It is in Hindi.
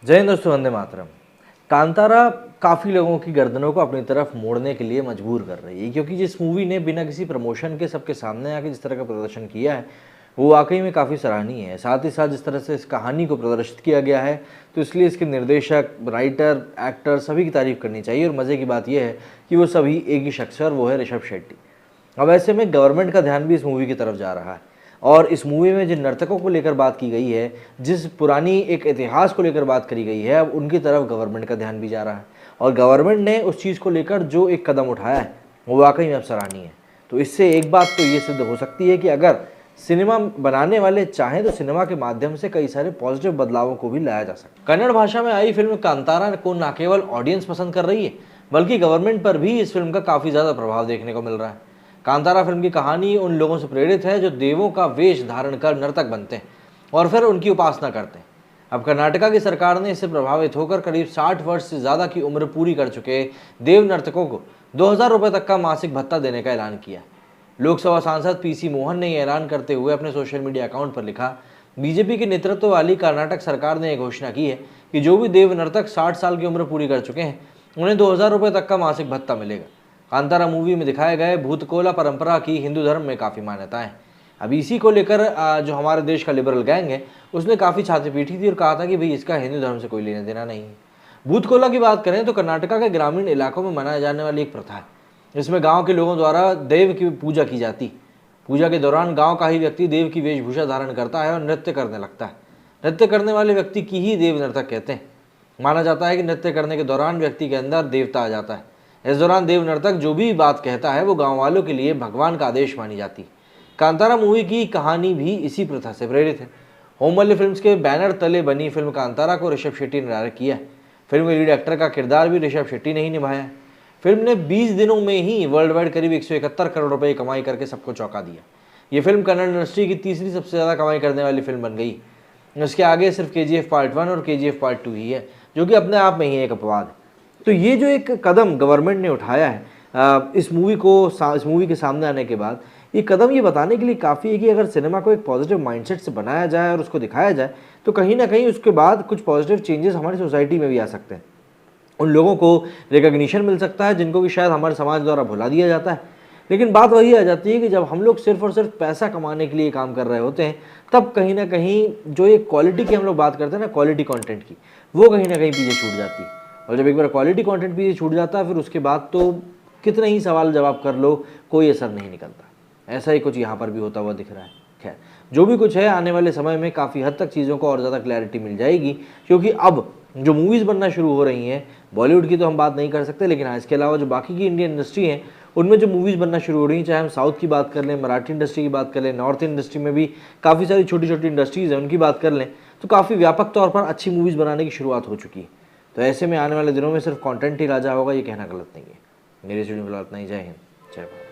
जय हिंद दोस्तों, वंदे मातरम। कांतारा काफ़ी लोगों की गर्दनों को अपनी तरफ मोड़ने के लिए मजबूर कर रही है, क्योंकि जिस मूवी ने बिना किसी प्रमोशन के सबके सामने आके जिस तरह का प्रदर्शन किया है वो वाकई में काफ़ी सराहनीय है। साथ ही साथ जिस तरह से इस कहानी को प्रदर्शित किया गया है तो इसलिए इसके निर्देशक, राइटर, एक्टर सभी की तारीफ करनी चाहिए। और मज़े की बात यह है कि वो सभी एक ही शख्स है और वो है ऋषभ शेट्टी। अब ऐसे में गवर्नमेंट का ध्यान भी इस मूवी की तरफ जा रहा है और इस मूवी में जिन नर्तकों को लेकर बात की गई है, जिस पुरानी एक इतिहास को लेकर बात करी गई है, अब उनकी तरफ गवर्नमेंट का ध्यान भी जा रहा है। और गवर्नमेंट ने उस चीज़ को लेकर जो एक कदम उठाया है वो वाकई में अब सराहनीय है। तो इससे एक बात तो ये सिद्ध हो सकती है कि अगर सिनेमा बनाने वाले चाहें तो सिनेमा के माध्यम से कई सारे पॉजिटिव बदलावों को भी लाया जा सकता है। कन्नड़ भाषा में आई फिल्म कांतारा को न केवल ऑडियंस पसंद कर रही है बल्कि गवर्नमेंट पर भी इस फिल्म का काफ़ी ज़्यादा प्रभाव देखने को मिल रहा है। कांतारा फिल्म की कहानी उन लोगों से प्रेरित है जो देवों का वेश धारण कर नर्तक बनते हैं और फिर उनकी उपासना करते हैं। अब कर्नाटका की सरकार ने इससे प्रभावित होकर करीब 60 वर्ष से ज़्यादा की उम्र पूरी कर चुके देव नर्तकों को 2000 रुपये तक का मासिक भत्ता देने का ऐलान किया। लोकसभा सांसद पीसी मोहन ने यह ऐलान करते हुए अपने सोशल मीडिया अकाउंट पर लिखा, बीजेपी के नेतृत्व वाली कर्नाटक सरकार ने यह घोषणा की है कि जो भी देव नर्तक 60 साल की उम्र पूरी कर चुके हैं उन्हें 2000 रुपये तक का मासिक भत्ता मिलेगा। कांतारा मूवी में दिखाए गए भूतकोला परंपरा की हिंदू धर्म में काफ़ी मान्यता है। अब इसी को लेकर जो हमारे देश का लिबरल गैंग है उसने काफ़ी छाती पीटी थी और कहा था कि भाई इसका हिंदू धर्म से कोई लेना देना नहीं है। भूतकोला की बात करें तो कर्नाटका के ग्रामीण इलाकों में मनाया जाने वाली एक प्रथा है। इसमें गांव के लोगों द्वारा देव की पूजा की जाती। पूजा के दौरान गांव का ही व्यक्ति देव की वेशभूषा धारण करता है और नृत्य करने लगता है। नृत्य करने वाले व्यक्ति की ही देव नर्तक कहते हैं। माना जाता है कि नृत्य करने के दौरान व्यक्ति के अंदर देवता आ जाता है। इस दौरान देव नर्तक जो भी बात कहता है वो गांव वालों के लिए भगवान का आदेश मानी जाती है। कांतारा मूवी की कहानी भी इसी प्रथा से प्रेरित है। होमवल्ली फिल्म्स के बैनर तले बनी फिल्म कांतारा को ऋषभ शेट्टी ने डायरेक्ट किया है। फिल्म के लीड एक्टर का किरदार भी ऋषभ शेट्टी ने ही निभाया है। फिल्म ने 20 दिनों में ही वर्ल्ड वाइड करीब 171 करोड़ रुपए कमाई करके सबको चौंका दिया। ये फिल्म कन्नड़ इंडस्ट्री की तीसरी सबसे ज़्यादा कमाई करने वाली फिल्म बन गई। इसके आगे सिर्फ KGF पार्ट 1 और KGF पार्ट 2 ही है, जो कि अपने आप में ही एक अपवाद है। तो ये जो एक कदम गवर्नमेंट ने उठाया है इस मूवी के सामने आने के बाद, ये कदम ये बताने के लिए काफ़ी है कि अगर सिनेमा को एक पॉजिटिव माइंडसेट से बनाया जाए और उसको दिखाया जाए तो कहीं ना कहीं उसके बाद कुछ पॉजिटिव चेंजेस हमारी सोसाइटी में भी आ सकते हैं। उन लोगों को रिकग्निशन मिल सकता है जिनको कि शायद हमारे समाज द्वारा भुला दिया जाता है। लेकिन बात वही आ जाती है कि जब हम लोग सिर्फ और सिर्फ पैसा कमाने के लिए काम कर रहे होते हैं तब कहीं ना कहीं जो एक क्वालिटी की हम लोग बात करते हैं ना, क्वालिटी कंटेंट की, वो कहीं ना कहीं पीछे छूट जाती है। और जब एक बार क्वालिटी कंटेंट पीछे छूट जाता है फिर उसके बाद तो कितने ही सवाल जवाब कर लो कोई असर नहीं निकलता। ऐसा ही कुछ यहाँ पर भी होता हुआ दिख रहा है। खैर, जो भी कुछ है आने वाले समय में काफ़ी हद तक चीज़ों को और ज़्यादा क्लैरिटी मिल जाएगी, क्योंकि अब जो मूवीज़ बनना शुरू हो रही हैं, बॉलीवुड की तो हम बात नहीं कर सकते, लेकिन हाँ इसके अलावा जो बाकी की इंडियन इंडस्ट्री है उनमें जो मूवीज़ बनना शुरू हो रही हैं, चाहे हम साउथ की बात कर लें, मराठी इंडस्ट्री की बात कर लें, नॉर्थ इंडस्ट्री में भी काफ़ी सारी छोटी छोटी इंडस्ट्रीज़ हैं उनकी बात कर लें, तो काफ़ी व्यापक तौर पर अच्छी मूवीज़ बनाने की शुरुआत हो चुकी है। तो ऐसे में आने वाले दिनों में सिर्फ कंटेंट ही राजा होगा ये कहना गलत नहीं है। मेरे स्टूडियो में इतना ही। जय हिंद, जय भारत।